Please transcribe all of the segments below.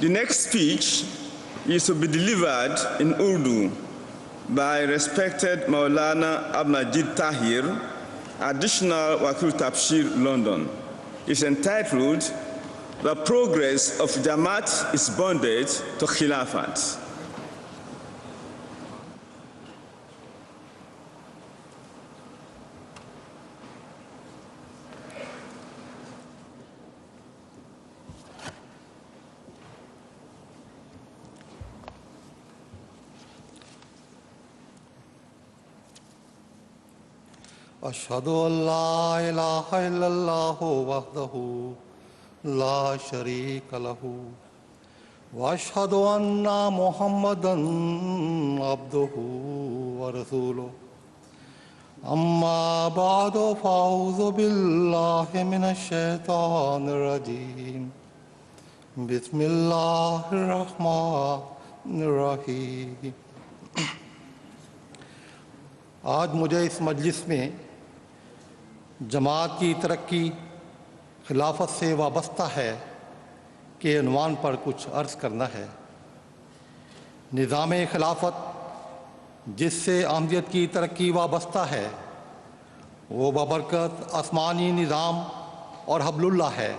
The next speech is to be delivered in Urdu by respected Maulana Abdulmajid Tahir, Additional Wakil Tafsir, London. It's entitled, "The Progress of Jamaat is Bonded to Khilafat." أشهد أن لا إله إلا الله وحده لا شريك له وأشهد أن محمدا عبده ورسوله أما بعد فأعوذ بالله من الشيطان الرجيم بسم الله الرحمن الرحيم. آج مجھے اس مجلس میں جماعت کی ترقی خلافت سے وابستہ ہے کے عنوان پر کچھ عرض کرنا ہے. نظام خلافت جس سے احمدیت کی ترقی وابستہ ہے وہ بابرکت آسمانی نظام اور حبل اللہ ہے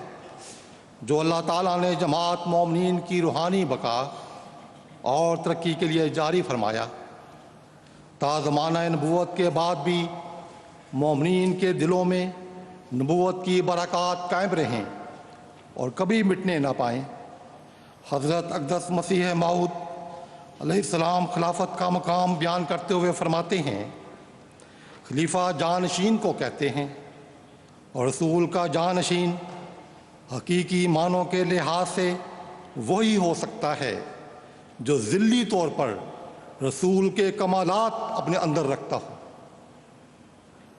جو اللہ تعالیٰ نے جماعت مومنین کی روحانی بقا اور ترقی کے لیے جاری فرمایا. تا زمانہ نبوت کے بعد بھی مومنین کے دلوں میں نبوت کی برکات قائم رہیں اور کبھی مٹنے نہ پائیں. حضرت اقدس مسیح موعود علیہ السلام خلافت کا مقام بیان کرتے ہوئے فرماتے ہیں خلیفہ جانشین کو کہتے ہیں اور رسول کا جانشین حقیقی معنوں کے لحاظ سے وہی ہو سکتا ہے جو ذلی طور پر رسول کے کمالات اپنے اندر رکھتا ہو.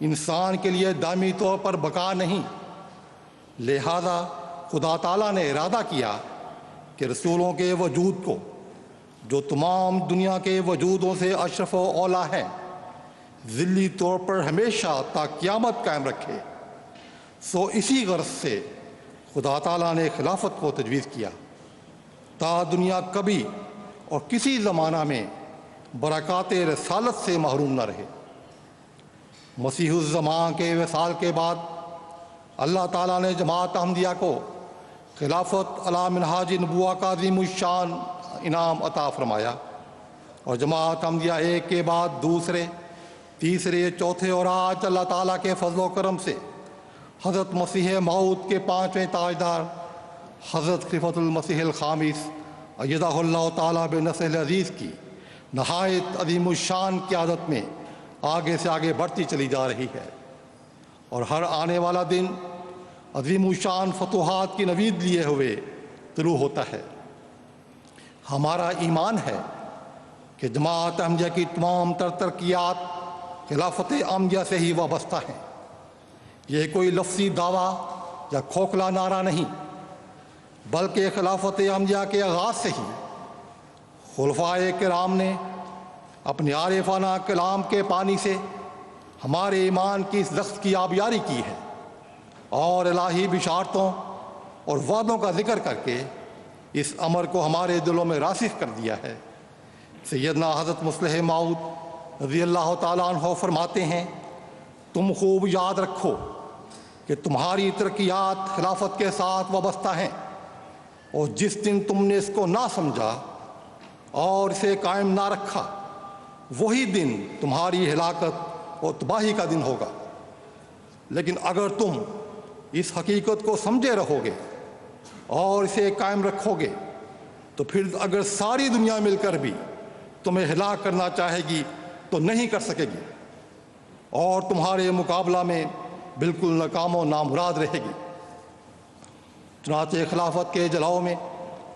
انسان کے لیے دائمی طور پر بقا نہیں، لہذا خدا تعالیٰ نے ارادہ کیا کہ رسولوں کے وجود کو جو تمام دنیا کے وجودوں سے اشرف و اولیٰ ہیں ذلی طور پر ہمیشہ تا قیامت قائم رکھے. سو اسی غرض سے خدا تعالیٰ نے خلافت کو تجویز کیا تا دنیا کبھی اور کسی زمانہ میں برکات رسالت سے محروم نہ رہے. مسیح الزمان کے وصال کے بعد اللہ تعالیٰ نے جماعت احمدیہ کو خلافت علی منہاج نبوہ کا عظیم الشان انعام عطا فرمایا اور جماعت احمدیہ ایک کے بعد دوسرے تیسرے چوتھے اور آج اللہ تعالیٰ کے فضل و کرم سے حضرت مسیح موعود کے 5ویں تاجدار حضرت خلیفۃ المسیح الخامس ایدہ اللہ تعالیٰ بنصرہ عزیز کی نہایت عظیم الشان قیادت میں آگے سے آگے بڑھتی چلی جا رہی ہے اور ہر آنے والا دن عظیم الشان فتوحات کی نوید لیے ہوئے طلوع ہوتا ہے. ہمارا ایمان ہے کہ جماعت احمدیہ کی تمام تر ترقیات خلافت احمدیہ سے ہی وابستہ ہیں. یہ کوئی لفظی دعویٰ یا کھوکھلا نعرہ نہیں بلکہ خلافت احمدیہ کے آغاز سے ہی خلفائے کرام نے اپنے عارفانہ کلام کے پانی سے ہمارے ایمان کی اس درخت کی آبیاری کی ہے اور الہی بشارتوں اور وعدوں کا ذکر کر کے اس امر کو ہمارے دلوں میں راسخ کر دیا ہے. سیدنا حضرت مسلح موعود رضی اللہ تعالیٰ عنہ فرماتے ہیں تم خوب یاد رکھو کہ تمہاری ترقیات خلافت کے ساتھ وابستہ ہیں اور جس دن تم نے اس کو نہ سمجھا اور اسے قائم نہ رکھا وہی دن تمہاری ہلاکت اور تباہی کا دن ہوگا. لیکن اگر تم اس حقیقت کو سمجھے رہو گے اور اسے قائم رکھو گے تو پھر اگر ساری دنیا مل کر بھی تمہیں ہلاک کرنا چاہے گی تو نہیں کر سکے گی اور تمہارے مقابلہ میں بالکل ناکام و نامراد رہے گی. چنانچہ خلافت کے جلاؤ میں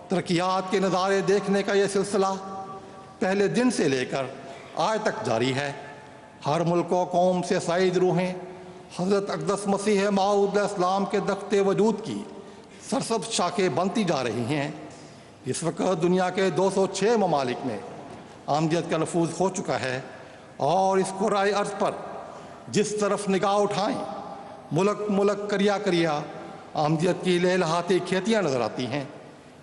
ترقیات کے نظارے دیکھنے کا یہ سلسلہ پہلے دن سے لے کر آج تک جاری ہے. ہر ملک و قوم سے سعید روحیں حضرت اقدس مسیح موعود علیہ السلام کے دخت وجود کی سرسبز شاخیں بنتی جا رہی ہیں. اس وقت دنیا کے 206 ممالک میں احمدیت کا نفوذ ہو چکا ہے اور اس قرائے ارض پر جس طرف نگاہ اٹھائیں ملک ملک کریا کریا احمدیت کی لہلہاتی کھیتیاں نظر آتی ہیں.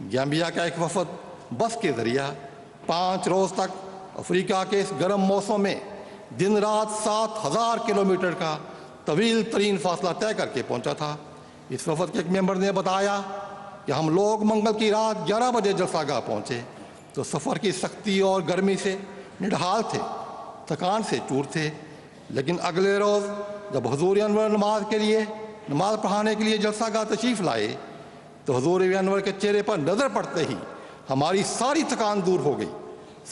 گیمبیا کا ایک وفد بس کے ذریعہ 5 روز تک افریقہ کے اس گرم موسم میں دن رات 7,000 کلومیٹر کا طویل ترین فاصلہ طے کر کے پہنچا تھا۔ اس وفد کے ایک ممبر نے بتایا کہ ہم لوگ منگل کی رات 11 بجے جلسہ گاہ پہنچے تو سفر کی سختی اور گرمی سے نڈھال تھے، تھکان سے چور تھے، لیکن اگلے روز جب حضور انور نماز پڑھانے کے لیے جلسہ گاہ تشریف لائے تو حضور انور کے چہرے پر نظر پڑتے ہی ہماری ساری تھکان دور ہو گئی،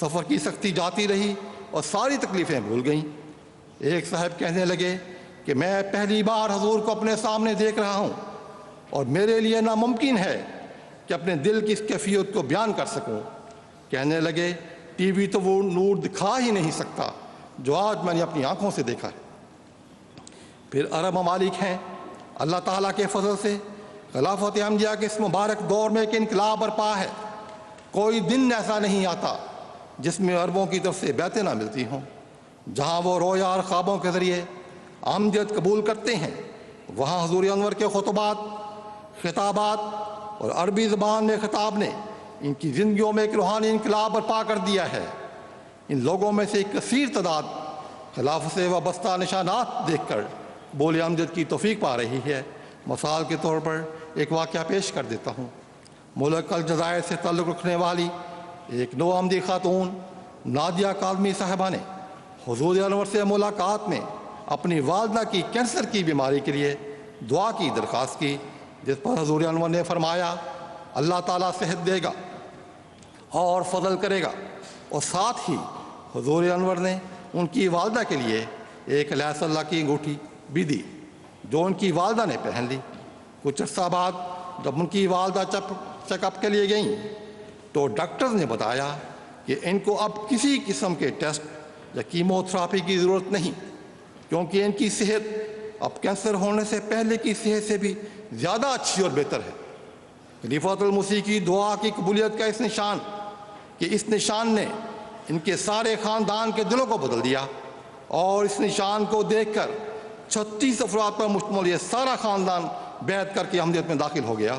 سفر کی سختی جاتی رہی اور ساری تکلیفیں بھول گئیں۔ ایک صاحب کہنے لگے کہ میں پہلی بار حضور کو اپنے سامنے دیکھ رہا ہوں اور میرے لیے ناممکن ہے کہ اپنے دل کی اس کیفیت کو بیان کر سکوں۔ کہنے لگے ٹی وی تو وہ نور دکھا ہی نہیں سکتا جو آج میں نے اپنی آنکھوں سے دیکھا ہے۔ پھر عرب ممالک ہیں، اللہ تعالیٰ کے فضل سے خلافت احمدیہ کے اس مبارک دور میں ایک انقلاب برپا ہے۔ کوئی دن ایسا نہیں آتا جس میں عربوں کی طرف سے بیعتیں نہ ملتی ہوں۔ جہاں وہ رویا اور خوابوں کے ذریعے احمدیت قبول کرتے ہیں، وہاں حضور انور کے خطابات اور عربی زبان میں خطاب نے ان کی زندگیوں میں ایک روحانی انقلاب برپا کر دیا ہے۔ ان لوگوں میں سے ایک کثیر تعداد خلافت سے وابستہ نشانات دیکھ کر بول احمدیت کی توفیق پا رہی ہے۔ مثال کے طور پر ایک واقعہ پیش کر دیتا ہوں۔ ملک الجزائر سے تعلق رکھنے والی ایک نو احمدی خاتون نادیہ کاظمی صاحبہ نے حضور انور سے ملاقات میں اپنی والدہ کی کینسر کی بیماری کے لیے دعا کی درخواست کی، جس پر حضور انور نے فرمایا اللہ تعالیٰ صحت دے گا اور فضل کرے گا، اور ساتھ ہی حضور انور نے ان کی والدہ کے لیے ایک علیہ صلی اللہ کی انگوٹھی بھی دی جو ان کی والدہ نے پہن لی۔ کچھ عرصہ بعد جب ان کی والدہ چیک اپ کے لیے گئیں تو ڈاکٹرز نے بتایا کہ ان کو اب کسی قسم کے ٹیسٹ یا کیمو تھراپی کی ضرورت نہیں، کیونکہ ان کی صحت اب کینسر ہونے سے پہلے کی صحت سے بھی زیادہ اچھی اور بہتر ہے۔ خلیفۃ المسیح کی دعا کی قبولیت کا اس نشان نے ان کے سارے خاندان کے دلوں کو بدل دیا، اور اس نشان کو دیکھ کر 36 افراد پر مشتمل یہ سارا خاندان بیعت کر کے احمدیت میں داخل ہو گیا۔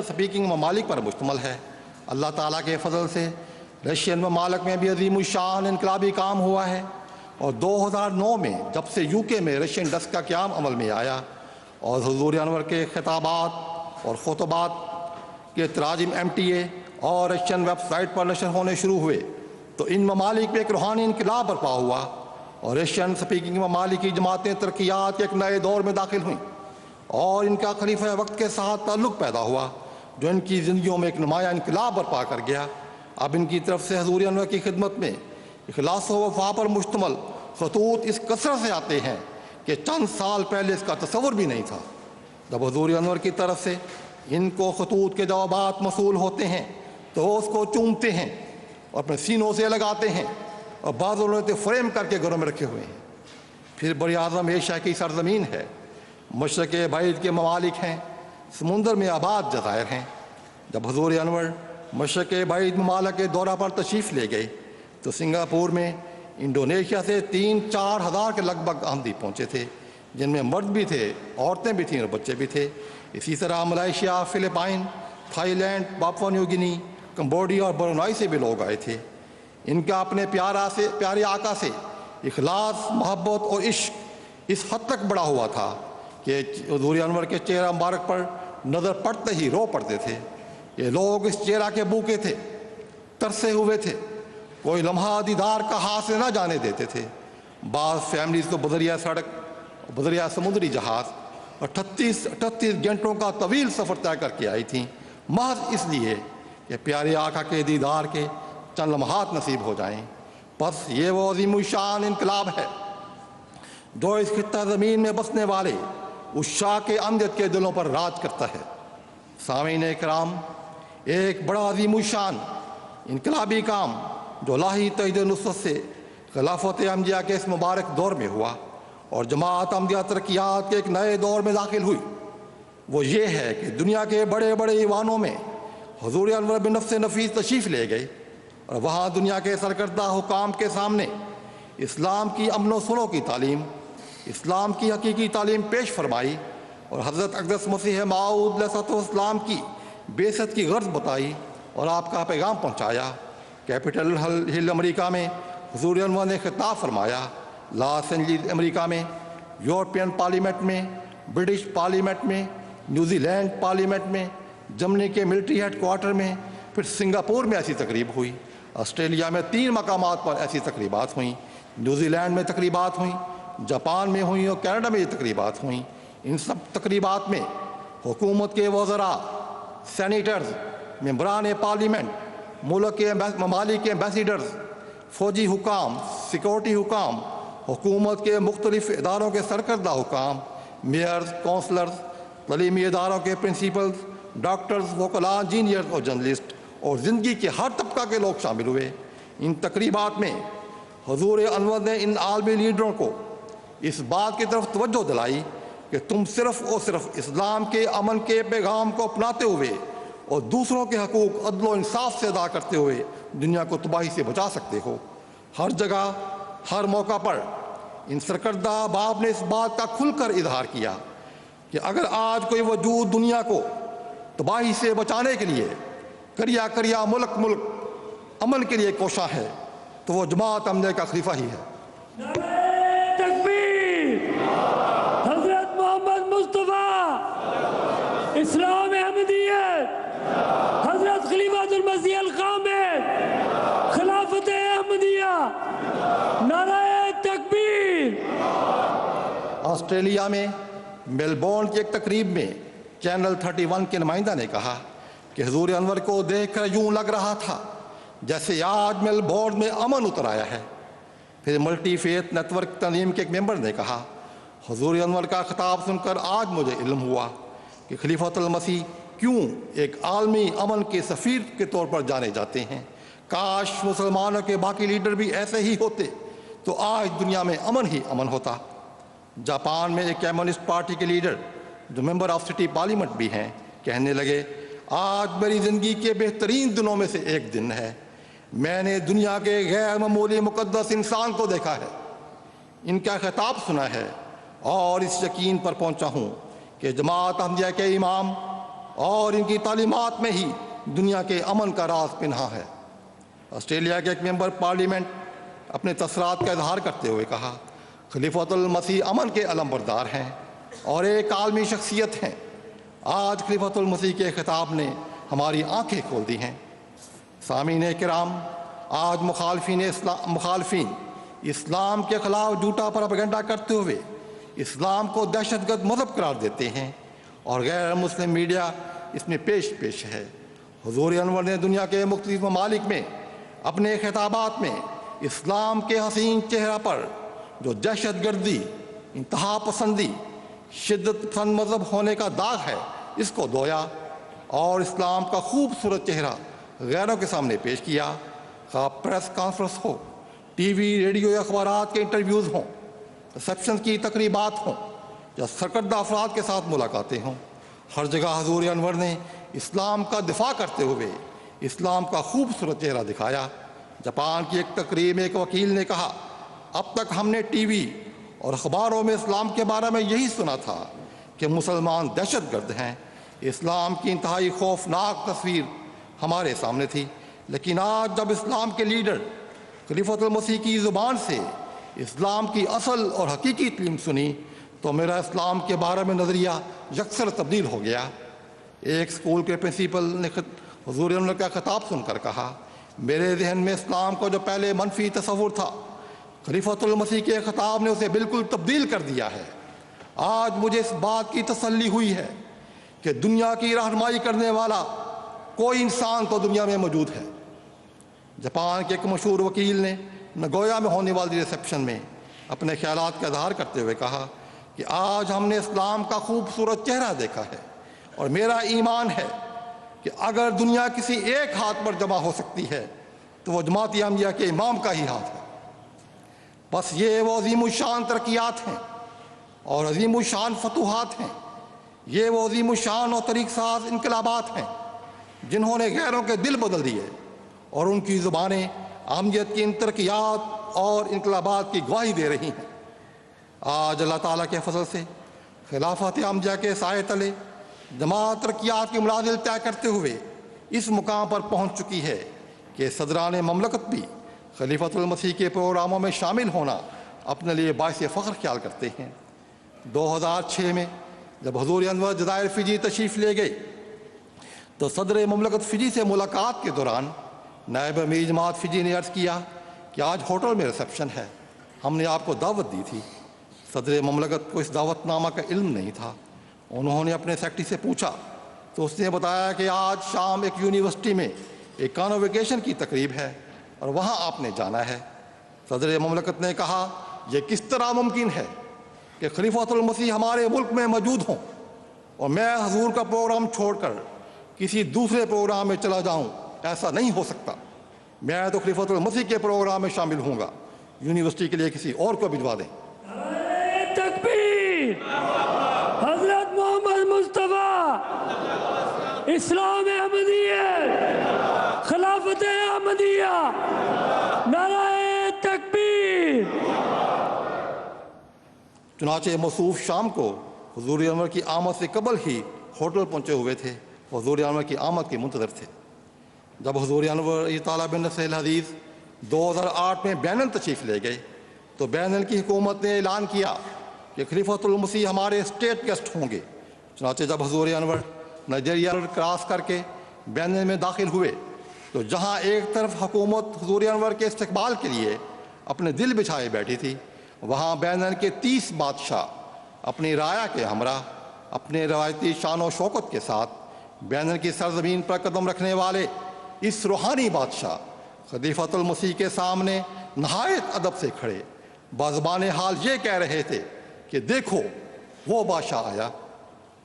اسپیکنگ ممالک پر مشتمل ہے۔ اللہ تعالیٰ کے فضل سے رشین ممالک میں بھی عظیم الشان انقلابی کام ہوا ہے، اور 2009 میں جب سے یو کے میں رشین ڈسک کا قیام عمل میں آیا اور حضور انور کے خطابات اور خطبات کے تراجم MTA اور رشین ویب سائٹ پر نشر ہونے شروع ہوئے تو ان ممالک میں ایک روحانی انقلاب برپا ہوا، اور رشین اسپیکنگ ممالک کی جماعتیں ترقیات کے ایک نئے دور میں داخل ہوئیں، اور ان کا خلیفہ وقت کے ساتھ تعلق پیدا ہوا جو ان کی زندگیوں میں ایک نمایاں انقلاب برپا کر گیا۔ اب ان کی طرف سے حضور انور کی خدمت میں اخلاص و وفا پر مشتمل خطوط اس کثرت سے آتے ہیں کہ چند سال پہلے اس کا تصور بھی نہیں تھا۔ جب حضور انور کی طرف سے ان کو خطوط کے جوابات موصول ہوتے ہیں تو وہ اس کو چومتے ہیں اور اپنے سینوں سے لگاتے ہیں، اور بعض انہوں نے فریم کر کے گھروں میں رکھے ہوئے ہیں۔ پھر بر اعظم ایشیا کی سرزمین ہے، مشرق بعید کے ممالک ہیں، سمندر میں آباد جزائر ہیں۔ جب حضور انور مشرق بعید ممالک کے دورہ پر تشریف لے گئے تو سنگاپور میں انڈونیشیا سے 3-4 ہزار کے لگ بھگ احمدی پہنچے تھے، جن میں مرد بھی تھے، عورتیں بھی تھیں اور بچے بھی تھے۔ اسی طرح Malaysia, Philippines, Thailand, Papua New Guinea, Cambodia اور برونائی سے بھی لوگ آئے تھے۔ ان کا اپنے پیارے آقا سے اخلاص، محبت اور عشق اس حد تک بڑا ہوا تھا کہ حضور انور کے چہرہ مبارک پر نظر پڑتے ہی رو پڑتے تھے۔ یہ لوگ اس چہرہ کے بھوکے تھے، ترسے ہوئے تھے، کوئی لمحہ دیدار کا ہاتھ سے نہ جانے دیتے تھے۔ بعض فیملیز کو بذریعہ سڑک، بذریعہ سمندری جہاز 38 گھنٹوں کا طویل سفر طے کر کے آئی تھیں، محض اس لیے کہ پیارے آقا کے دیدار کے چند لمحات نصیب ہو جائیں۔ بس یہ وہ عظیم الشان انقلاب ہے جو اس خطہ زمین میں بسنے والے اس شاہ احمدیت کے دلوں پر راج کرتا ہے۔ سامعین کرام، ایک بڑا عظیم الشان انقلابی کام جو لاہی تجدید نصرت سے خلافت احمدیہ کے اس مبارک دور میں ہوا اور جماعت احمدیہ ترقیات کے ایک نئے دور میں داخل ہوئی وہ یہ ہے کہ دنیا کے بڑے بڑے ایوانوں میں حضور انور بن نفس نفیس تشریف لے گئے اور وہاں دنیا کے سرکردہ حکام کے سامنے اسلام کی امن و صلح کی تعلیم، اسلام کی حقیقی تعلیم پیش فرمائی اور حضرت اقدس مسیح موعود علیہ السلام کی بعثت کی غرض بتائی اور آپ کا پیغام پہنچایا۔ کیپٹل ہل امریکہ میں حضور انور نے خطاب فرمایا، لاس اینجلس امریکہ میں، یورپین پارلیمنٹ میں، برٹش پارلیمنٹ میں، نیوزی لینڈ پارلیمنٹ میں، جرمنی کے ملٹری ہیڈ کوارٹر میں، پھر سنگاپور میں ایسی تقریب ہوئی، آسٹریلیا میں 3 مقامات پر ایسی تقریبات ہوئیں، نیوزی لینڈ میں تقریبات ہوئیں، جاپان میں ہوئیں اور کینیڈا میں یہ تقریبات ہوئیں۔ ان سب تقریبات میں حکومت کے وزراء، سینیٹرز، ممبران پارلیمنٹ، ملک کے ممالک کے ایمبیسیڈرز، فوجی حکام، سیکورٹی حکام، حکومت کے مختلف اداروں کے سرکردہ حکام، میئرز، کونسلرز، تعلیمی اداروں کے پرنسپلز، ڈاکٹرز، وکلاء، انجینئرز اور جرنلسٹ اور زندگی کے ہر طبقہ کے لوگ شامل ہوئے۔ ان تقریبات میں حضور انور نے ان عالمی لیڈروں کو اس بات کی طرف توجہ دلائی کہ تم صرف اور صرف اسلام کے امن کے پیغام کو اپناتے ہوئے اور دوسروں کے حقوق عدل و انصاف سے ادا کرتے ہوئے دنیا کو تباہی سے بچا سکتے ہو۔ ہر جگہ، ہر موقع پر ان سرکردہ احباب نے اس بات کا کھل کر اظہار کیا کہ اگر آج کوئی وجود دنیا کو تباہی سے بچانے کے لیے کریا کریا ملک ملک امن کے لیے کوشاں ہے تو وہ جماعت احمدیہ کا خلیفہ ہی ہے۔ نعرہ تکبیر! حضرت محمد مصطفیٰ، اسلام احمدیت، حضرت خلیفۃ المسیح الخامس، خلافت احمدیہ، نعرہ تکبیر! آسٹریلیا میں میلبورن کی ایک تقریب میں چینل 31 کے نمائندہ نے کہا کہ حضور انور کو دیکھ کر یوں لگ رہا تھا جیسے آج میلبورن میں امن اتر آیا ہے۔ پھر ملٹی فیتھ نیٹ ورک تنظیم کے ایک ممبر نے کہا، حضور انور کا خطاب سن کر آج مجھے علم ہوا کہ خلیفۃ المسیح کیوں ایک عالمی امن کے سفیر کے طور پر جانے جاتے ہیں۔ کاش مسلمانوں کے باقی لیڈر بھی ایسے ہی ہوتے تو آج دنیا میں امن ہی امن ہوتا۔ جاپان میں ایک کمیونسٹ پارٹی کے لیڈر جو ممبر آف سٹی پارلیمنٹ بھی ہیں کہنے لگے، آج میری زندگی کے بہترین دنوں میں سے ایک دن ہے، میں نے دنیا کے غیر معمولی مقدس انسان کو دیکھا ہے، ان کا خطاب سنا ہے اور اس یقین پر پہنچا ہوں کہ جماعت احمدیہ کے امام اور ان کی تعلیمات میں ہی دنیا کے امن کا راز پنہا ہے۔ آسٹریلیا کے ایک ممبر پارلیمنٹ اپنے تاثرات کا اظہار کرتے ہوئے کہا، خلیفۃ المسیح امن کے علم بردار ہیں اور ایک عالمی شخصیت ہیں۔ آج خلیفۃ المسیح کے خطاب نے ہماری آنکھیں کھول دی ہیں۔ سامعین کرام، آج مخالفین اسلام کے خلاف جھوٹا پروپیگنڈا کرتے ہوئے اسلام کو دہشت گرد مذہب قرار دیتے ہیں اور غیر مسلم میڈیا اس میں پیش ہے۔ حضور انور نے دنیا کے مختلف ممالک میں اپنے خطابات میں اسلام کے حسین چہرہ پر جو دہشت گردی، انتہا پسندی، شدت پسند مذہب ہونے کا داغ ہے اس کو دھویا اور اسلام کا خوبصورت چہرہ غیروں کے سامنے پیش کیا۔ خواہ پریس کانفرنس ہو، ٹی وی، ریڈیو یا اخبارات کے انٹرویوز ہوں، ریسپشن کی تقریبات ہوں یا سرکردہ افراد کے ساتھ ملاقاتیں ہوں، ہر جگہ حضور انور نے اسلام کا دفاع کرتے ہوئے اسلام کا خوبصورت چہرہ دکھایا۔ جاپان کی ایک تقریب میں ایک وکیل نے کہا، اب تک ہم نے ٹی وی اور اخباروں میں اسلام کے بارے میں یہی سنا تھا کہ مسلمان دہشت گرد ہیں۔ اسلام کی انتہائی خوفناک تصویر ہمارے سامنے تھی، لیکن آج جب اسلام کے لیڈر خلیفۃ المسیح کی زبان سے اسلام کی اصل اور حقیقی تعلیم سنی تو میرا اسلام کے بارے میں نظریہ یکسر تبدیل ہو گیا۔ ایک اسکول کے پرنسپل نے حضور انور کا خطاب سن کر کہا، میرے ذہن میں اسلام کو جو پہلے منفی تصور تھا، خلیفۃ المسیح کے خطاب نے اسے بالکل تبدیل کر دیا ہے۔ آج مجھے اس بات کی تسلی ہوئی ہے کہ دنیا کی رہنمائی کرنے والا کوئی انسان تو دنیا میں موجود ہے۔ جاپان کے ایک مشہور وکیل نے نگویا میں ہونے والی ریسپشن میں اپنے خیالات کا اظہار کرتے ہوئے کہا کہ آج ہم نے اسلام کا خوبصورت چہرہ دیکھا ہے اور میرا ایمان ہے کہ اگر دنیا کسی ایک ہاتھ پر جمع ہو سکتی ہے تو وہ جماعت احمدیہ کے امام کا ہی ہاتھ ہے۔ بس یہ وہ عظیم الشان ترقیات ہیں اور عظیم الشان فتوحات ہیں، یہ وہ عظیم الشان اور طریق ساز انقلابات ہیں جنہوں نے غیروں کے دل بدل دیے اور ان کی زبانیں اہمیت کی ان ترقیات اور انقلابات کی گواہی دے رہی ہیں۔ آج اللہ تعالیٰ کے فضل سے خلافت احمدیہ کے سائے تلے جماعت ترقیات کی منازل طے کرتے ہوئے اس مقام پر پہنچ چکی ہے کہ صدران مملکت بھی خلیفۃ المسیح کے پروگراموں میں شامل ہونا اپنے لیے باعث فخر خیال کرتے ہیں۔ 2006 میں جب حضور انور جزائر فجی تشریف لے گئے تو صدر مملکت فجی سے ملاقات کے دوران نائب امیر جماعت فجی نے عرض کیا کہ آج ہوٹل میں ریسیپشن ہے، ہم نے آپ کو دعوت دی تھی۔ صدر مملکت کو اس دعوت نامہ کا علم نہیں تھا۔ انہوں نے اپنے سیکرٹری سے پوچھا تو اس نے بتایا کہ آج شام ایک یونیورسٹی میں ایک کانوویکیشن کی تقریب ہے اور وہاں آپ نے جانا ہے۔ صدر مملکت نے کہا یہ کس طرح ممکن ہے کہ خلیفۃ المسیح ہمارے ملک میں موجود ہوں اور میں حضور کا پروگرام چھوڑ کر کسی دوسرے پروگرام میں چلا جاؤں؟ ایسا نہیں ہو سکتا، میں تو خلیفۃ المسیح کے پروگرام میں شامل ہوں گا، یونیورسٹی کے لیے کسی اور کو بھجوا دیں۔ تکبیر! حضرت محمد مصطفیٰ، اسلام احمدیت، خلافت احمدیہ، نعرہ تکبیر! چنانچہ موصوف شام کو حضور انور کی آمد سے قبل ہی ہوٹل پہنچے ہوئے تھے، حضور انور کی آمد کے منتظر تھے۔ جب حضور انور تعالیٰ بن نصر الحدیث 2008 میں بین تشریف لے گئے تو بین کی حکومت نے اعلان کیا کہ خلیفۃ المسیح ہمارے اسٹیٹ گیسٹ ہوں گے۔ چنانچہ جب حضور انور نائجیریا کراس کر کے بین میں داخل ہوئے تو جہاں ایک طرف حکومت حضور انور کے استقبال کے لیے اپنے دل بچھائے بیٹھی تھی، وہاں بین کے 30 بادشاہ اپنی رعایا کے ہمراہ اپنے روایتی شان و شوکت کے ساتھ بین کی سرزمین پر قدم رکھنے والے اس روحانی بادشاہ خلیفۃ المسیح کے سامنے نہایت ادب سے کھڑے بازبان حال یہ کہہ رہے تھے کہ دیکھو وہ بادشاہ آیا۔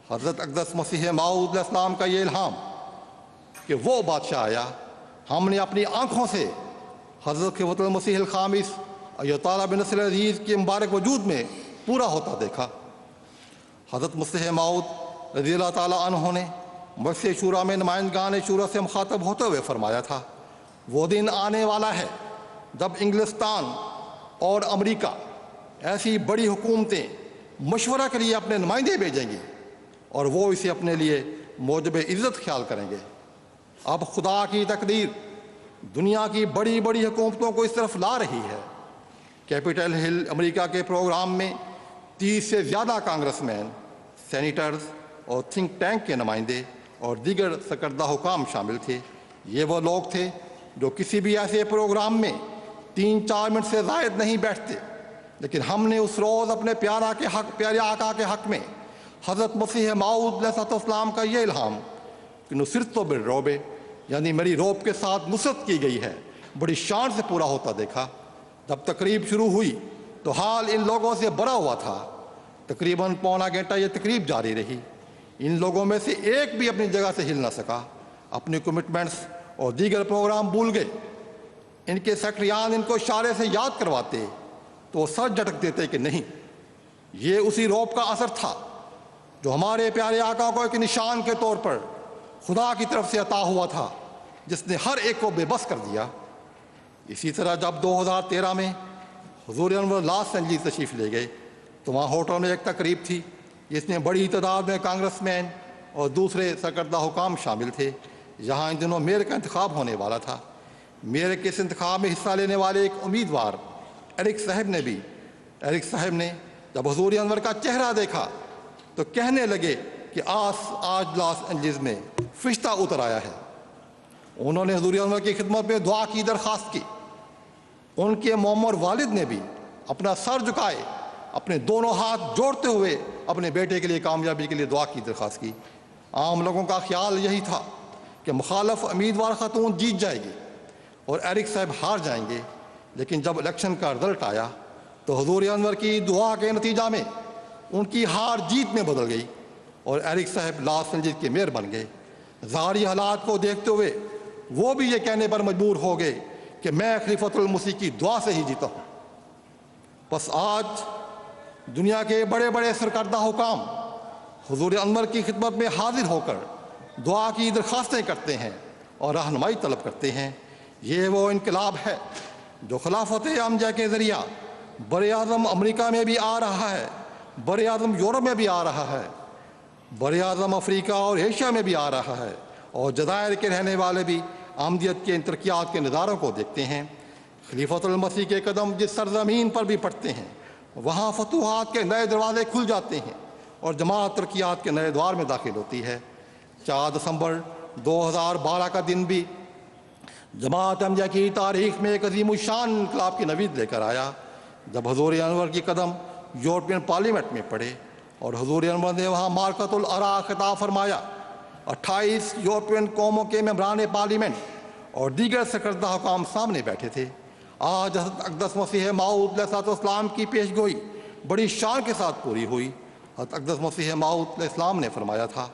حضرت اقدس مسیح موعود علیہ السلام کا یہ الہام کہ وہ بادشاہ آیا ہم نے اپنی آنکھوں سے حضرت خلیفۃ المسیح الخامس ایہ تعالیٰ بن نصر العزیز کے مبارک وجود میں پورا ہوتا دیکھا۔ حضرت مسیح موعود رضی اللہ تعالیٰ عنہ نے مجلس شورا میں نمائندگان شورا سے مخاطب ہوتے ہوئے فرمایا تھا، وہ دن آنے والا ہے جب انگلستان اور امریکہ ایسی بڑی حکومتیں مشورہ کے لیے اپنے نمائندے بھیجیں گی اور وہ اسے اپنے لیے موجب عزت خیال کریں گے۔ اب خدا کی تقدیر دنیا کی بڑی بڑی حکومتوں کو اس طرف لا رہی ہے۔ کیپٹل ہل امریکہ کے پروگرام میں 30 سے زیادہ کانگریس مین، سینیٹرز اور تھنک ٹینک کے نمائندے اور دیگر سرکردہ حکام شامل تھے۔ یہ وہ لوگ تھے جو کسی بھی ایسے پروگرام میں 3-4 منٹ سے زائد نہیں بیٹھتے، لیکن ہم نے اس روز اپنے پیارے آقا کے حق میں حضرت مسیح موعود علیہ السلام کا یہ الہام کہ نصرت بالرعب، یعنی میری روب کے ساتھ نصرت کی گئی ہے، بڑی شان سے پورا ہوتا دیکھا۔ جب تقریب شروع ہوئی تو حال ان لوگوں سے بھرا ہوا تھا۔ تقریباً پونا گھنٹہ یہ تقریب جاری رہی۔ ان لوگوں میں سے ایک بھی اپنی جگہ سے ہل نہ سکا، اپنی کمٹمنٹس اور دیگر پروگرام بھول گئے۔ ان کے سیکرٹریان ان کو اشارے سے یاد کرواتے تو وہ سر جھٹک دیتے کہ نہیں، یہ اسی روب کا اثر تھا جو ہمارے پیارے آقا کو ایک نشان کے طور پر خدا کی طرف سے عطا ہوا تھا، جس نے ہر ایک کو بے بس کر دیا۔ اسی طرح جب 2013 میں حضور انور لاس اینجلس تشریف لے گئے تو وہاں ہوٹل میں ایک تقریب تھی جس میں بڑی تعداد میں کانگریس مین اور دوسرے سرکردہ حکام شامل تھے۔ یہاں ان دنوں میئر کا انتخاب ہونے والا تھا۔ میئر کے اس انتخاب میں حصہ لینے والے ایک امیدوار ایرک صاحب نے جب حضور انور کا چہرہ دیکھا تو کہنے لگے کہ آج لاس اینجلس میں فرشتہ اتر آیا ہے۔ انہوں نے حضور انور کی خدمت میں دعا کی درخواست کی۔ ان کے معمر والد نے بھی اپنا سر جھکائے اپنے دونوں ہاتھ جوڑتے ہوئے اپنے بیٹے کے لیے کامیابی کے لیے دعا کی درخواست کی۔ عام لوگوں کا خیال یہی تھا کہ مخالف امیدوار خاتون جیت جائے گی اور ایرک صاحب ہار جائیں گے، لیکن جب الیکشن کا رزلٹ آیا تو حضور انور کی دعا کے نتیجہ میں ان کی ہار جیت میں بدل گئی اور ایرک صاحب لاس اینجلس کے میئر بن گئے۔ ظاہری حالات کو دیکھتے ہوئے وہ بھی یہ کہنے پر مجبور ہو گئے کہ میں خلیفۃ المسیح کی دعا سے ہی جیتا ہوں۔ بس آج دنیا کے بڑے بڑے سرکردہ حکام حضور انور کی خدمت میں حاضر ہو کر دعا کی درخواستیں کرتے ہیں اور رہنمائی طلب کرتے ہیں۔ یہ وہ انقلاب ہے جو خلافت عامجہ کے ذریعہ بر اعظم امریکہ میں بھی آ رہا ہے، بر اعظم یورپ میں بھی آ رہا ہے، بر اعظم افریقہ اور ایشیا میں بھی آ رہا ہے، اور جزائر کے رہنے والے بھی آمدیت کے ان ترقیات کے نظاروں کو دیکھتے ہیں۔ خلیفۃ المسیح کے قدم جس سرزمین پر بھی پڑتے ہیں وہاں فتوحات کے نئے دروازے کھل جاتے ہیں اور جماعت ترقیات کے نئے دوار میں داخل ہوتی ہے۔ 4 دسمبر 2012 کا دن بھی جماعت احمدیہ کی تاریخ میں ایک عظیم الشان انقلاب کی نوید لے کر آیا، جب حضور انور کی قدم یورپین پارلیمنٹ میں پڑے اور حضور انور نے وہاں مارکۃ العراء خطاب فرمایا۔ 28 یورپین قوموں کے ممبران پارلیمنٹ اور دیگر سرکردہ حکام سامنے بیٹھے تھے۔ آج حضرت اقدس مسیح موعود علیہ السلام کی پیش گوئی بڑی شان کے ساتھ پوری ہوئی۔ حضرت اقدس مسیح موعود علیہ السلام نے فرمایا تھا،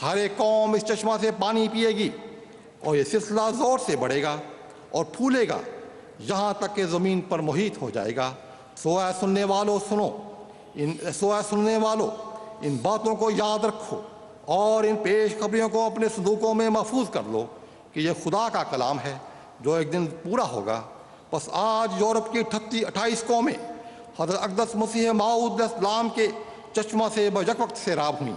ہر ایک قوم اس چشمہ سے پانی پیے گی اور یہ سلسلہ زور سے بڑھے گا اور پھولے گا یہاں تک کہ زمین پر محیط ہو جائے گا۔ سو اے سننے والوں سنو، سننے والوں ان باتوں کو یاد رکھو اور ان پیش خبریوں کو اپنے صندوقوں میں محفوظ کر لو کہ یہ خدا کا کلام ہے جو ایک دن پورا ہوگا۔ بس آج یورپ کی 28 قومیں حضرت اقدس مسیح موعود علیہ السلام کے چشمہ سے یک وقت سیراب ہوئیں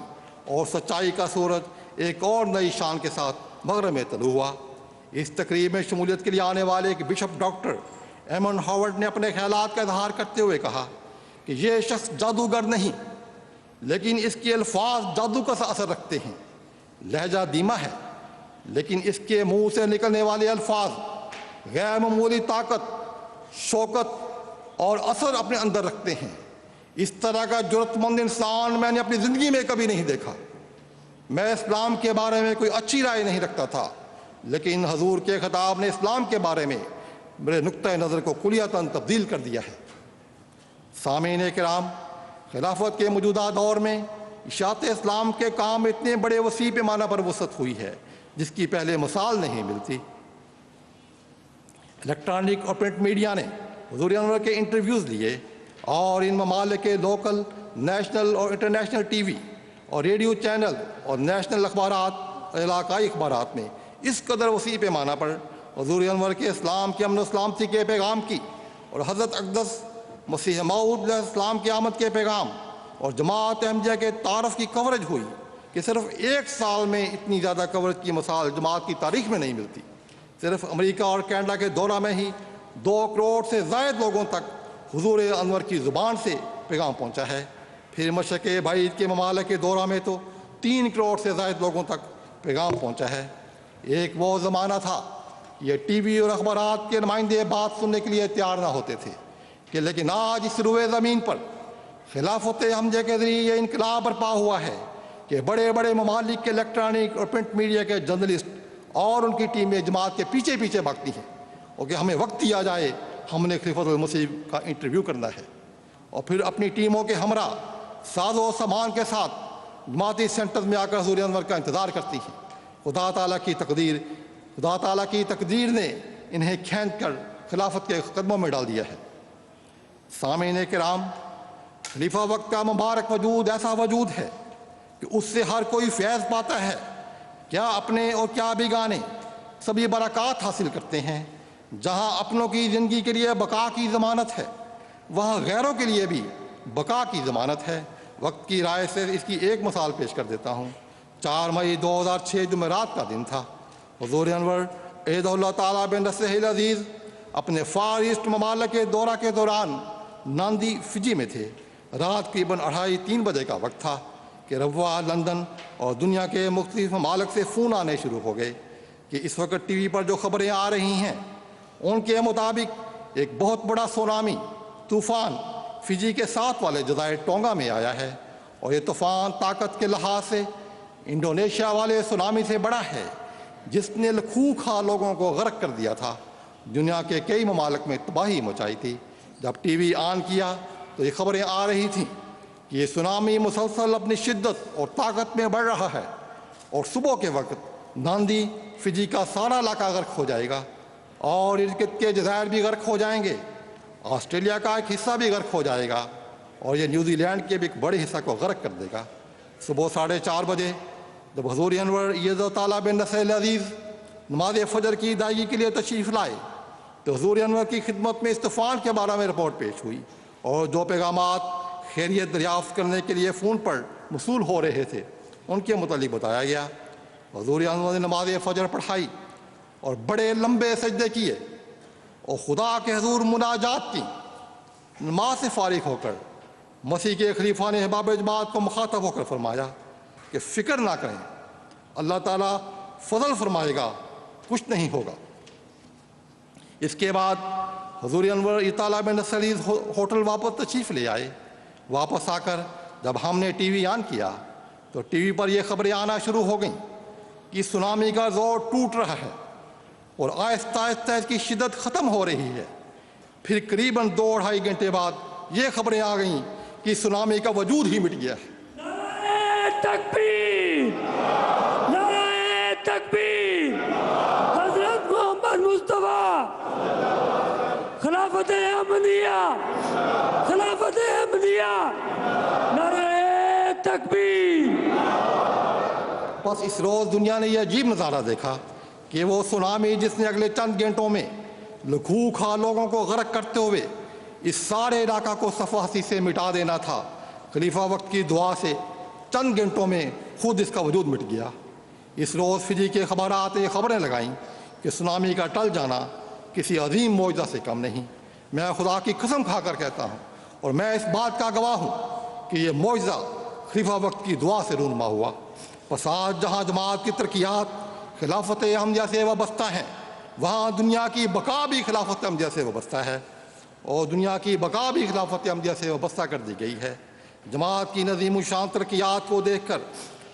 اور سچائی کا سورج ایک اور نئی شان کے ساتھ مغرب میں طلوع ہوا۔ اس تقریب میں شمولیت کے لیے آنے والے ایک بشپ ڈاکٹر ایمن ہاورڈ نے اپنے خیالات کا اظہار کرتے ہوئے کہا کہ یہ شخص جادوگر نہیں، لیکن اس کے الفاظ جادو کا سا اثر رکھتے ہیں۔ لہجہ دھیما ہے لیکن اس کے منہ سے نکلنے والے الفاظ غیر معمولی طاقت، شوکت اور اثر اپنے اندر رکھتے ہیں۔ اس طرح کا جرأت مند انسان میں نے اپنی زندگی میں کبھی نہیں دیکھا۔ میں اسلام کے بارے میں کوئی اچھی رائے نہیں رکھتا تھا، لیکن حضور کے خطاب نے اسلام کے بارے میں میرے نقطۂ نظر کو کلیتاً تبدیل کر دیا ہے۔ سامعین کرام، خلافت کے موجودہ دور میں اشاعت اسلام کے کام اتنے بڑے وسیع پیمانہ پر وسعت ہوئی ہے جس کی پہلے مثال نہیں ملتی۔ الیکٹرانک اور پرنٹ میڈیا نے حضور انور کے انٹرویوز لیے اور ان ممالک کے لوکل، نیشنل اور انٹرنیشنل ٹی وی اور ریڈیو چینل اور نیشنل اخبارات، علاقائی اخبارات میں اس قدر وسیع پیمانہ پر حضور انور کے اسلام کے امن و سلامتی کے پیغام کی اور حضرت اقدس مسیح موعود علیہ السلام کی آمد کے پیغام اور جماعت احمدیہ کے تعارف کی کوریج ہوئی کہ صرف 1 سال میں اتنی زیادہ کوریج کی مثال جماعت کی تاریخ میں نہیں ملتی۔ صرف امریکہ اور کینیڈا کے دورہ میں ہی 2 کروڑ سے زائد لوگوں تک حضور انور کی زبان سے پیغام پہنچا ہے۔ پھر مشرق بعید کے ممالک کے دورہ میں تو 3 کروڑ سے زائد لوگوں تک پیغام پہنچا ہے۔ ایک وہ زمانہ تھا یہ ٹی وی اور اخبارات کے نمائندے بات سننے کے لیے تیار نہ ہوتے تھے لیکن آج اس روئے زمین پر خلافت احمدیہ کے ذریعے یہ انقلاب برپا ہوا ہے کہ بڑے بڑے ممالک کے الیکٹرانک اور پرنٹ میڈیا کے جرنلسٹ اور ان کی ٹیمیں جماعت کے پیچھے پیچھے بھاگتی ہیں اور کہ ہمیں وقت دیا جائے، ہم نے خلیفۃ المسیح کا انٹرویو کرنا ہے، اور پھر اپنی ٹیموں کے ہمراہ ساز و سامان کے ساتھ جماعتی سینٹرز میں آ کر حضور انور کا انتظار کرتی ہیں۔ خدا تعالیٰ کی تقدیر نے انہیں کھینچ کر خلافت کے قدموں میں ڈال دیا ہے۔ سامعین کرام، خلیفہ وقت کا مبارک وجود ایسا وجود ہے کہ اس سے ہر کوئی فیض پاتا ہے، کیا اپنے اور کیا بیگانے سبھی برکات حاصل کرتے ہیں۔ جہاں اپنوں کی زندگی کے لیے بقا کی ضمانت ہے وہاں غیروں کے لیے بھی بقا کی ضمانت ہے۔ وقت کی رائے سے اس کی ایک مثال پیش کر دیتا ہوں۔ 4 مئی 2006 جمعرات کا دن تھا۔ حضور انور عید اللہ تعالیٰ بن نصرہ العزیز اپنے فار ایسٹ ممالک کے دورہ کے دوران ناندی فجی میں تھے۔ رات قریباً 2:30-3 بجے کا وقت تھا کہ روا، لندن اور دنیا کے مختلف ممالک سے فون آنے شروع ہو گئے کہ اس وقت ٹی وی پر جو خبریں آ رہی ہیں ان کے مطابق ایک بہت بڑا سونامی طوفان فجی کے ساتھ والے جزائر ٹونگا میں آیا ہے، اور یہ طوفان طاقت کے لحاظ سے انڈونیشیا والے سونامی سے بڑا ہے جس نے لاکھوں خواہ لوگوں کو غرق کر دیا تھا۔ دنیا کے کئی ممالک میں تباہی مچائی تھی۔ جب ٹی وی آن کیا تو یہ خبریں آ رہی تھیں کہ یہ سونامی مسلسل اپنی شدت اور طاقت میں بڑھ رہا ہے اور صبح کے وقت ناندی فجی کا سارا علاقہ غرق ہو جائے گا۔ اور ارد کے جزائر بھی غرق ہو جائیں گے، آسٹریلیا کا ایک حصہ بھی غرق ہو جائے گا، اور یہ نیوزی لینڈ کے بھی ایک بڑے حصہ کو غرق کر دے گا۔ صبح 4:30 بجے جب حضور انور عزت تعالیٰ بن نصر عزیز نماز فجر کی ادائیگی کے لیے تشریف لائے تو حضور انور کی خدمت میں اس طوفان کے بارے میں رپورٹ پیش ہوئی، اور جو پیغامات خیریت دریافت کرنے کے لیے فون پر موصول ہو رہے تھے ان کے متعلق بتایا گیا۔ حضور انور نے نماز فجر پڑھائی اور بڑے لمبے سجدے کیے اور خدا کے حضور مناجات کی۔ نماز سے فارغ ہو کر مسیح کے خلیفہ نے احباب جماعت کو مخاطب ہو کر فرمایا کہ فکر نہ کریں، اللہ تعالیٰ فضل فرمائے گا، کچھ نہیں ہوگا۔ اس کے بعد حضور انور تعالیٰ بن نصر عزیز ہوٹل واپس تشریف لے آئے۔ واپس آ کر جب ہم نے ٹی وی آن کیا تو ٹی وی پر یہ خبریں آنا شروع ہو گئیں کہ سونامی کا زور ٹوٹ رہا ہے اور آہستہ آہستہ اس کی شدت ختم ہو رہی ہے۔ پھر قریباً 2-2.5 گھنٹے بعد یہ خبریں آ گئیں کہ سونامی کا وجود ہی مٹ گیا ہے۔ نعرہ تکبیر، نعرہ تکبیر، حضرت محمد مصطفیٰ، خلافت احمدیہ، خلافت احمدیہ، نعرہ تکبیر۔ بس اس روز دنیا نے یہ عجیب نظارہ دیکھا کہ وہ سونامی جس نے اگلے چند گھنٹوں میں لکھو کھا لوگوں کو غرق کرتے ہوئے اس سارے علاقہ کو صفحاتی سے مٹا دینا تھا، خلیفہ وقت کی دعا سے چند گھنٹوں میں خود اس کا وجود مٹ گیا۔ اس روز فجی کے خبرات یہ خبریں لگائیں کہ سونامی کا ٹل جانا کسی عظیم معجزہ سے کم نہیں۔ میں خدا کی قسم کھا کر کہتا ہوں اور میں اس بات کا گواہ ہوں کہ یہ معجزہ خلیفہ وقت کی دعا سے رونما ہوا۔ بس آج جہاں جماعت کی ترقیات خلافت احمدیہ سے وابستہ ہیں، وہاں دنیا کی بقا بھی خلافت احمدیہ سے وابستہ ہے، اور دنیا کی بقا بھی خلافت احمدیہ سے وابستہ کر دی گئی ہے۔ جماعت کی نظیم الشان ترقیات کو دیکھ کر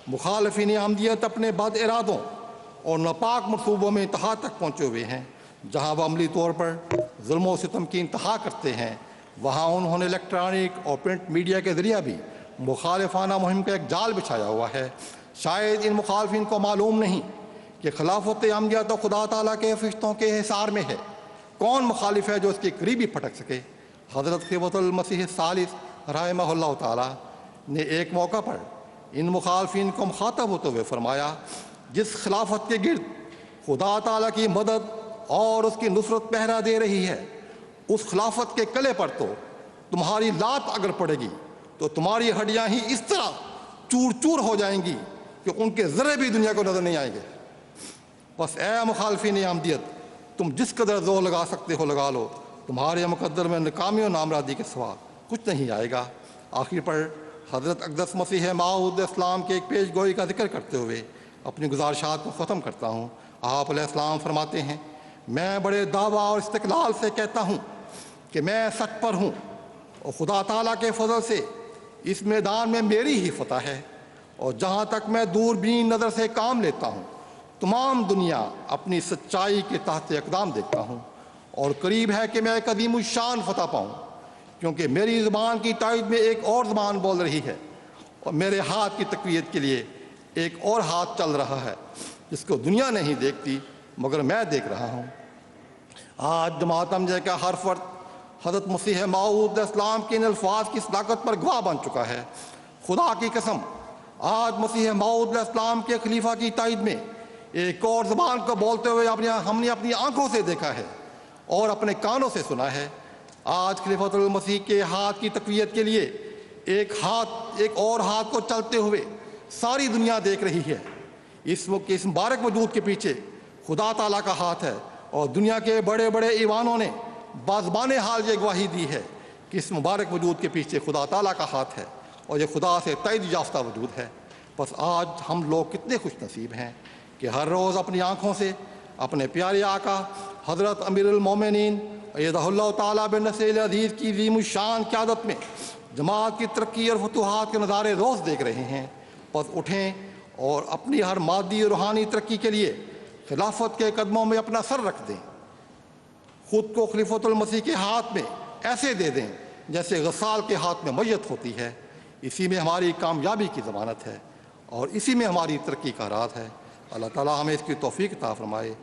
مخالفین احمدیت اپنے بد ارادوں اور ناپاک منصوبوں میں انتہا تک پہنچے ہوئے ہیں۔ جہاں وہ عملی طور پر ظلم و ستم کی انتہا کرتے ہیں، وہاں انہوں نے الیکٹرانک اور پرنٹ میڈیا کے ذریعہ بھی مخالفانہ مہم کا ایک جال بچھایا ہوا ہے۔ شاید ان مخالفین کو معلوم نہیں کہ خلافت احمدیہ تو خدا تعالیٰ کے فرشتوں کے حصار میں ہے، کون مخالف ہے جو اس کے قریب ہی پھٹک سکے۔ حضرت خلیفۃ المسیح الثالث رحمہ اللہ تعالیٰ نے ایک موقع پر ان مخالفین کو مخاطب ہوتے ہوئے فرمایا، جس خلافت کے گرد خدا تعالیٰ کی مدد اور اس کی نصرت پہرا دے رہی ہے، اس خلافت کے کلے پر تو تمہاری لات اگر پڑے گی تو تمہاری ہڈیاں ہی اس طرح چور چور ہو جائیں گی کہ ان کے ذرے بھی دنیا کو نظر نہیں آئیں گے۔ بس اے مخالفین احمدیت، تم جس قدر زور لگا سکتے ہو لگا لو، تمہارے مقدر میں ناکامی و نامرادی کے سوا کچھ نہیں آئے گا۔ آخر پر حضرت اقدس مسیح موعود اسلام کے ایک پیش گوئی کا ذکر کرتے ہوئے اپنی گزارشات کو ختم کرتا ہوں۔ آپ علیہ السلام فرماتے ہیں، میں بڑے دعویٰ اور استقلال سے کہتا ہوں کہ میں سچ پر ہوں، اور خدا تعالیٰ کے فضل سے اس میدان میں میری ہی فتح ہے، اور جہاں تک میں دوربین نظر سے کام لیتا ہوں تمام دنیا اپنی سچائی کے تحت اقدام دیکھتا ہوں، اور قریب ہے کہ میں ایک عظیم الشان فتح پاؤں، کیونکہ میری زبان کی تائید میں ایک اور زبان بول رہی ہے، اور میرے ہاتھ کی تقویت کے لیے ایک اور ہاتھ چل رہا ہے جس کو دنیا نہیں دیکھتی مگر میں دیکھ رہا ہوں۔ آج جماعت احمدیہ کا ہر فرد حضرت مسیح موعود اسلام کے ان الفاظ کی صداقت پر گواہ بن چکا ہے۔ خدا کی قسم، آج مسیح موعود اسلام کے خلیفہ کی تائید میں ایک اور زبان کو بولتے ہوئے ہم نے اپنی آنکھوں سے دیکھا ہے اور اپنے کانوں سے سنا ہے۔ آج خلیفۃ المسیح کے ہاتھ کی تقویت کے لیے ایک اور ہاتھ کو چلتے ہوئے ساری دنیا دیکھ رہی ہے۔ اس مبارک وجود کے پیچھے خدا تعالیٰ کا ہاتھ ہے، اور دنیا کے بڑے بڑے ایوانوں نے بازبان حال یہ گواہی دی ہے کہ اس مبارک وجود کے پیچھے خدا تعالیٰ کا ہاتھ ہے، اور یہ خدا سے تائید یافتہ وجود ہے۔ بس آج ہم لوگ کتنے خوش نصیب ہیں کہ ہر روز اپنی آنکھوں سے اپنے پیارے آقا حضرت امیر المومنین ایدہ اللہ تعالیٰ بن نصر عزیز کی عظیم الشان قیادت میں جماعت کی ترقی اور فتوحات کے نظارے روز دیکھ رہے ہیں۔ بس اٹھیں اور اپنی ہر مادی اور روحانی ترقی کے لیے خلافت کے قدموں میں اپنا سر رکھ دیں، خود کو خلیفۃ المسیح کے ہاتھ میں ایسے دے دیں جیسے غسال کے ہاتھ میں میت ہوتی ہے۔ اسی میں ہماری کامیابی کی ضمانت ہے، اور اسی میں ہماری ترقی کا راز ہے۔ اللہ تعالیٰ ہمیں اس کی توفیق عطا فرمائے،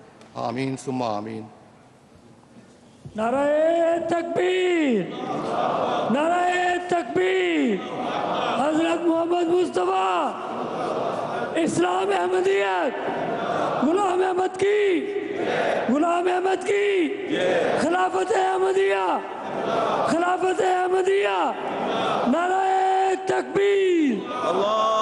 آمین ثم آمین۔ نعرہ تکبیر، نعرہ تکبیر، حضرت محمد مصطفیٰ، اسلام احمدیت، غلام احمد کی، غلام احمد کی، خلافت احمدیہ، خلافت احمدیہ، نعرہ تکبیر۔ اللہ